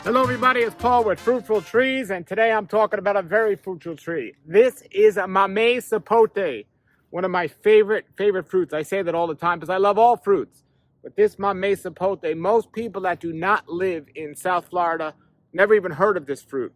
Hello everybody, it's Paul with Fruitful Trees, and today I'm talking about a very fruitful tree. This is a Mamey Sapote, one of my favorite fruits. I say that all the time because I love all fruits. But this Mamey Sapote, most people that do not live in South Florida never even heard of this fruit.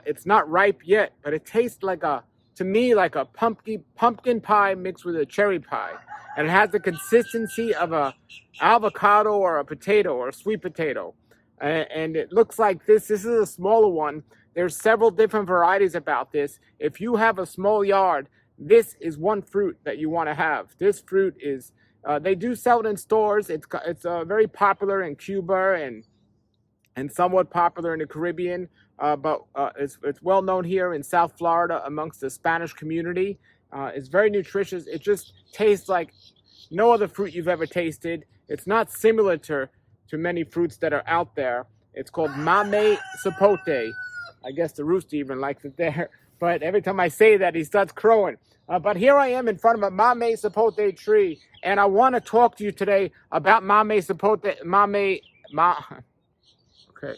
It's not ripe yet, but it tastes like to me, like a pumpkin pie mixed with a cherry pie. And it has the consistency of a avocado or a potato or a sweet potato. And it looks like this is a smaller one. There's several different varieties about this. If you have a small yard, this is one fruit that you want to have. This fruit is, they do sell it in stores. It's very popular in Cuba and somewhat popular in the Caribbean. But it's well known here in South Florida amongst the Spanish community. It's very nutritious. It just tastes like no other fruit you've ever tasted. It's not similar to many fruits that are out there. It's called Mamey Sapote. I guess the rooster even likes it there. But every time I say that, he starts crowing. But here I am in front of a Mamey Sapote tree, and I want to talk to you today about Mamey Sapote. Okay.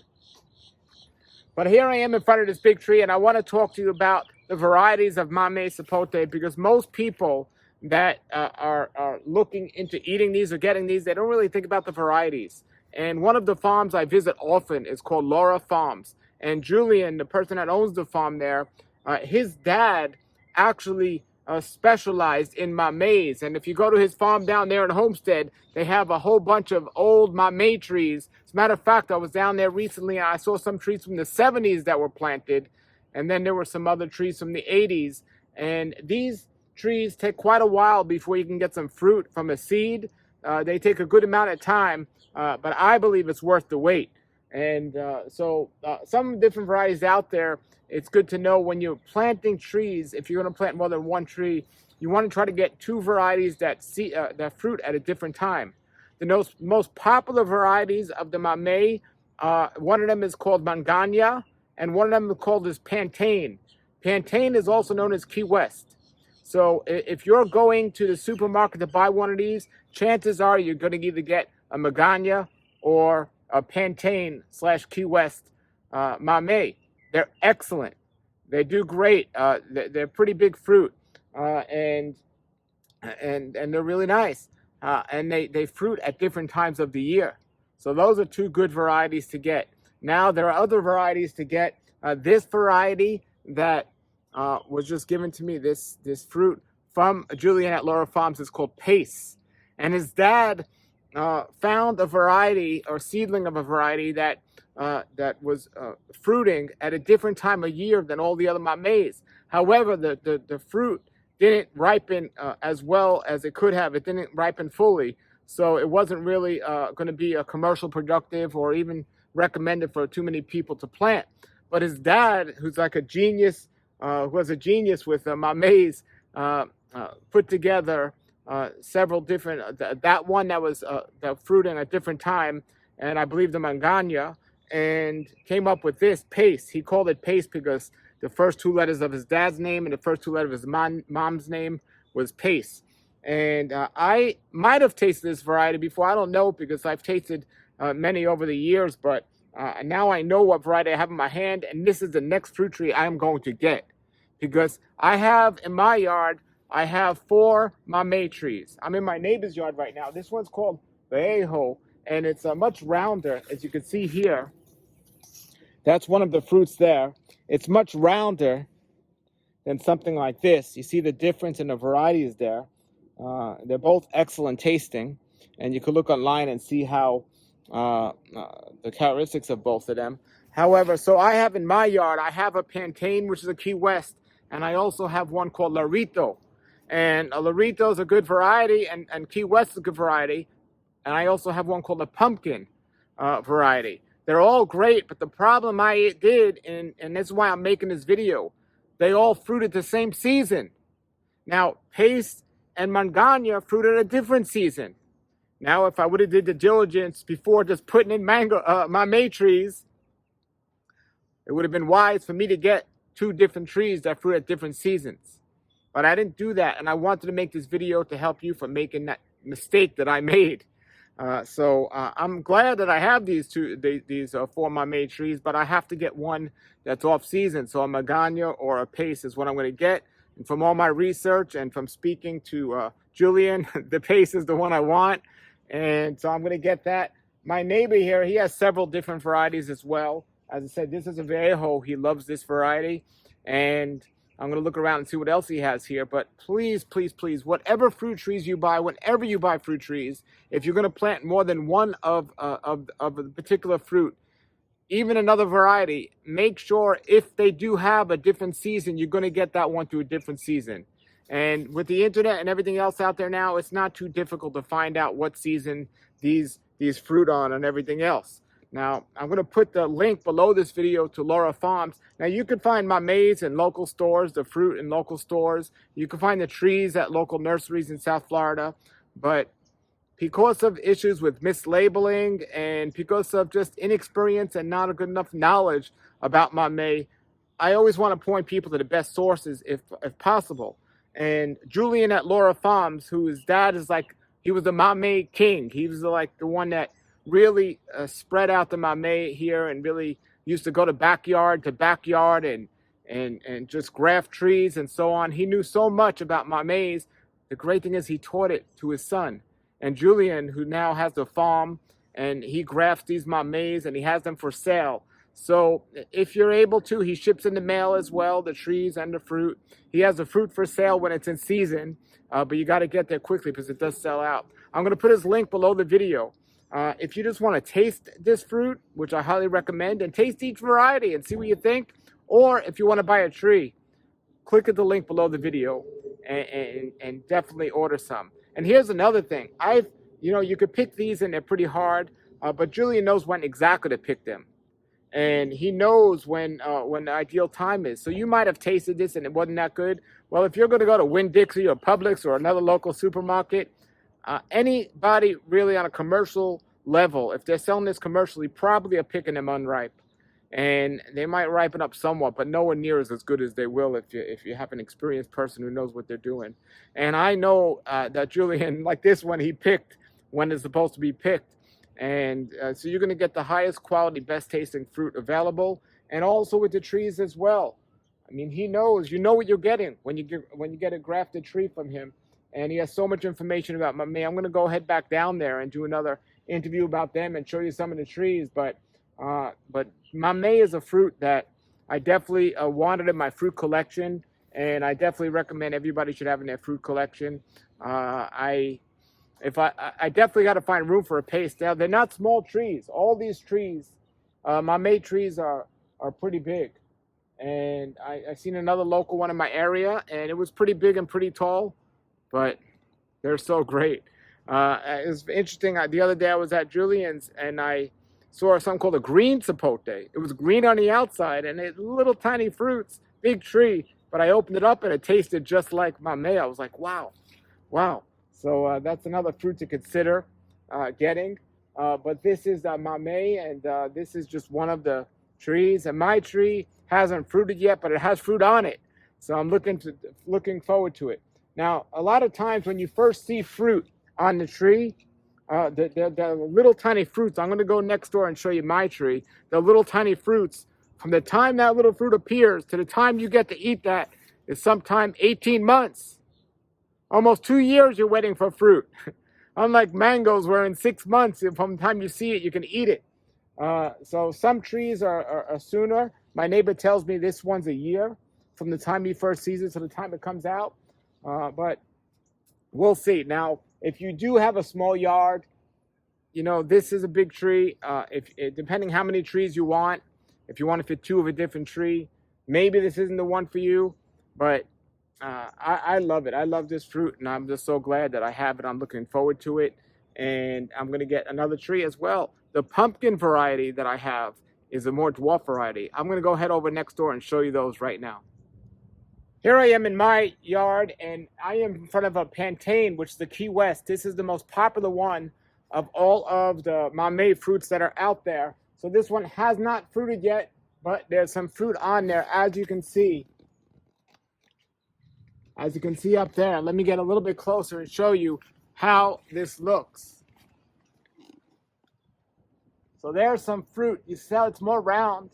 But here I am in front of this big tree, and I want to talk to you about the varieties of Mamey Sapote, because most people that are looking into eating these or getting these, they don't really think about the varieties. And one of the farms I visit often is called Lara Farms. And Julian, the person that owns the farm there, his dad actually specialized in Mameys. And if you go to his farm down there in Homestead, they have a whole bunch of old Mamay trees. As a matter of fact, I was down there recently and I saw some trees from the 70s that were planted. And then there were some other trees from the 80s. And these trees take quite a while before you can get some fruit from a seed. They take a good amount of time. But I believe it's worth the wait. And so some different varieties out there, it's good to know when you're planting trees, if you're going to plant more than one tree, you want to try to get two varieties that fruit at a different time. The most popular varieties of the Mamey, one of them is called Magana, and one of them is called Pantin. Pantin is also known as Key West. So if you're going to the supermarket to buy one of these, chances are you're going to either get a Magana or a Pantin / Key West Mamey. They're excellent. They do great. They're pretty big fruit, and they're really nice. And they fruit at different times of the year. So those are two good varieties to get. Now there are other varieties to get. This variety that was just given to me, this fruit from Julian at Lara Farms, is called Pace, and his dad found a variety or seedling of a variety that was fruiting at a different time of year than all the other Mameys. However, the fruit didn't ripen as well as it could have. It didn't ripen fully, so it wasn't really going to be a commercial productive or even recommended for too many people to plant. But his dad, who's like a genius, who was a genius with Mameys, put together several different, that one that was that fruiting at a different time, and I believe the Magana, and came up with this Pace. He called it Pace because the first two letters of his dad's name and the first two letters of his mom's name was Pace. And I might have tasted this variety before. I don't know, because I've tasted many over the years, but now I know what variety I have in my hand, and this is the next fruit tree I am going to get, because I have in my yard, I have 4 Mamay trees. I'm in my neighbor's yard right now. This one's called Vallejo, and it's much rounder, as you can see here. That's one of the fruits there. It's much rounder than something like this. You see the difference in the varieties there. They're both excellent tasting, and you can look online and see how the characteristics of both of them. However, so I have in my yard, I have a Pantin, which is a Key West, and I also have one called Lorito. And a Lorito is a good variety, and Key West is a good variety. And I also have one called a pumpkin variety. They're all great, but the problem I did, and that's why I'm making this video, they all fruited the same season. Now, Pace and Magana fruited a different season. Now, if I would have did the diligence before just putting in Mamay trees, it would have been wise for me to get 2 different trees that fruit at different seasons. But I didn't do that, and I wanted to make this video to help you from making that mistake that I made. I'm glad that I have these four Mamay trees, but I have to get one that's off season. So a Magana or a Pace is what I'm going to get. And from all my research and from speaking to Julian, the Pace is the one I want. And so I'm going to get that. My neighbor here, he has several different varieties as well. As I said, this is a Viejo. He loves this variety. And I'm going to look around and see what else he has here. But please, please, please, whatever fruit trees you buy, whenever you buy fruit trees, if you're going to plant more than one of a particular fruit, even another variety, make sure if they do have a different season, you're going to get that one through a different season. And with the internet and everything else out there now, it's not too difficult to find out what season these fruit on and everything else. Now, I'm going to put the link below this video to Lara Farms. Now, you can find Mamey's in local stores, the fruit in local stores. You can find the trees at local nurseries in South Florida. But because of issues with mislabeling and because of just inexperience and not a good enough knowledge about Mamey, I always want to point people to the best sources if possible. And Julian at Lara Farms, whose dad is like, he was the Mamey king. He was like the one that really spread out the Mamey here and really used to go to backyard and just graft trees and so on. He knew so much about Mameys. The great thing is he taught it to his son. And Julian, who now has the farm, and he grafts these Mameys and he has them for sale. So if you're able to, he ships in the mail as well, the trees and the fruit. He has the fruit for sale when it's in season, but you got to get there quickly because it does sell out. I'm going to put his link below the video. If you just want to taste this fruit, which I highly recommend, and taste each variety and see what you think, or if you want to buy a tree, click at the link below the video and definitely order some. And here's another thing. You could pick these and they're pretty hard, but Julian knows when exactly to pick them. And he knows when the ideal time is. So you might have tasted this and it wasn't that good. Well, if you're going to go to Winn-Dixie or Publix or another local supermarket, anybody really on a commercial level, if they're selling this commercially, probably are picking them unripe. And they might ripen up somewhat, but nowhere near as good as they will if you have an experienced person who knows what they're doing. And I know that Julian, like this one, he picked when it's supposed to be picked. And so you're going to get the highest quality, best tasting fruit available, and also with the trees as well. I mean, he knows, you know what you're getting when you get a grafted tree from him. And he has so much information about Mamey. I'm going to go head back down there and do another interview about them and show you some of the trees. But Mamey is a fruit that I definitely wanted in my fruit collection, and I definitely recommend everybody should have in their fruit collection. I definitely got to find room for a Pace. Now, they're not small trees. All these trees, Mamey trees are pretty big. And I seen another local one in my area, and it was pretty big and pretty tall, but they're so great. It was interesting. The other day I was at Julian's, and I saw something called a green sapote. It was green on the outside, and it little tiny fruits, big tree. But I opened it up, and it tasted just like Mamey. I was like, wow. So that's another fruit to consider getting. But this is Mamey, and this is just one of the trees. And my tree hasn't fruited yet, but it has fruit on it. So I'm looking forward to it. Now, a lot of times when you first see fruit on the tree, the little tiny fruits. I'm going to go next door and show you my tree. The little tiny fruits, from the time that little fruit appears to the time you get to eat that is sometime 18 months. Almost 2 years you're waiting for fruit. Unlike mangoes, where in 6 months, from the time you see it, you can eat it. So some trees are sooner. My neighbor tells me this one's a year from the time he first sees it to the time it comes out. But we'll see. Now, if you do have a small yard, this is a big tree. Depending how many trees you want, if you want to fit 2 of a different tree, maybe this isn't the one for you. But I love it. I love this fruit, and I'm just so glad that I have it. I'm looking forward to it, and I'm going to get another tree as well. The pumpkin variety that I have is a more dwarf variety. I'm going to go head over next door and show you those right now. Here I am in my yard, and I am in front of a Pantin, which is the Key West. This is the most popular one of all of the Mamey fruits that are out there. So this one has not fruited yet, but there's some fruit on there, as you can see. As you can see up there. Let me get a little bit closer and show you how this looks. So there's some fruit. You see how it's more round.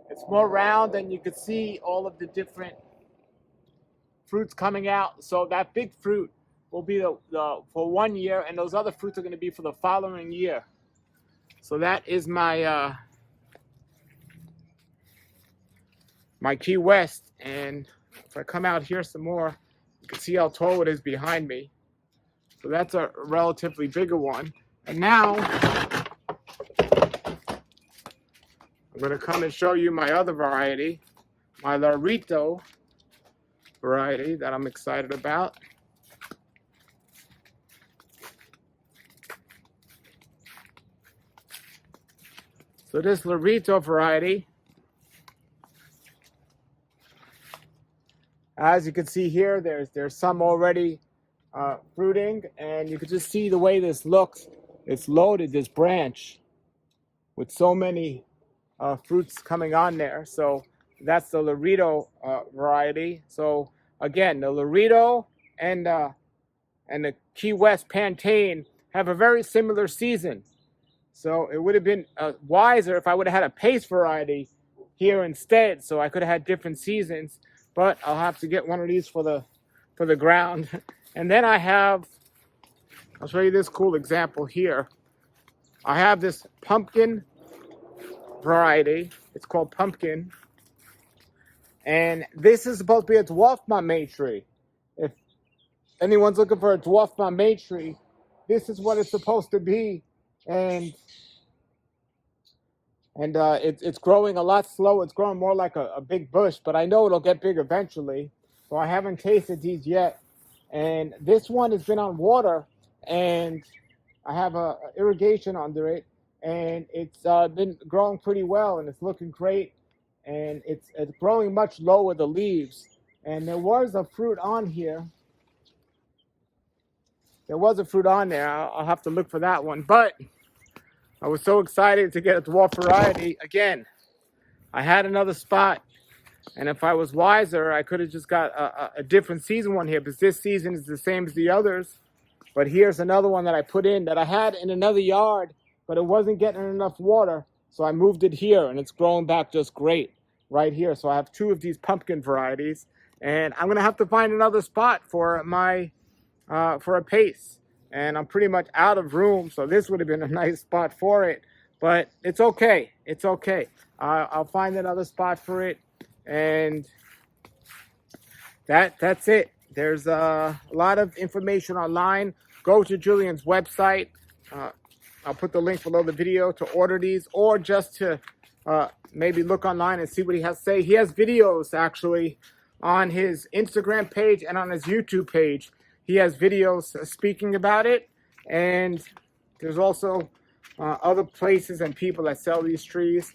It's more round, and you can see all of the different fruits coming out. So that big fruit will be the for 1 year, and those other fruits are going to be for the following year. So that is my my Key West. And if I come out here some more, you can see how tall it is behind me. So that's a relatively bigger one. And now I'm going to come and show you my other variety, my Lorito variety that I'm excited about. So this Lorito variety, as you can see here, there's some already fruiting, and you can just see the way this looks. It's loaded, this branch, with so many fruits coming on there. So that's the Lorito variety. So again, the Lorito and the Key West Pantin have a very similar season. So it would have been wiser if I would have had a pace variety here instead, so I could have had different seasons. But I'll have to get one of these for the ground. And then I'll show you this cool example here. I have this pumpkin variety. It's called Pumpkin. And this is supposed to be a dwarf Mamay tree. If anyone's looking for a dwarf Mamay tree, this is what it's supposed to be. And it's growing a lot slower. It's growing more like a big bush, but I know it'll get big eventually. So I haven't tasted these yet. And this one has been on water, and I have a irrigation under it, and it's been growing pretty well, and it's looking great. And it's growing much lower, the leaves. And there was a fruit on here. There was a fruit on there. I'll have to look for that one. But I was so excited to get a dwarf variety. Again, I had another spot, and if I was wiser, I could have just got a different season one here, because this season is the same as the others. But here's another one that I put in that I had in another yard, but it wasn't getting enough water, so I moved it here, and it's growing back just great right here. So I have two of these pumpkin varieties, and I'm gonna have to find another spot for my for a pace. And I'm pretty much out of room, so this would have been a nice spot for it. But it's okay. It's okay. I'll find another spot for it, and that's it. There's a lot of information online. Go to Julian's website. I'll put the link below the video to order these, or just to maybe look online and see what he has to say. He has videos actually on his Instagram page and on his YouTube page. He has videos speaking about it, and there's also other places and people that sell these trees.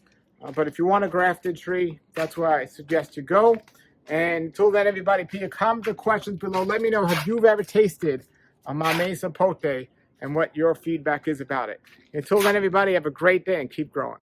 But if you want a grafted tree, that's where I suggest you go. And until then, everybody, put your comments or questions below. Let me know if you've ever tasted a Mamey Sapote and what your feedback is about it. Until then, everybody, have a great day and keep growing.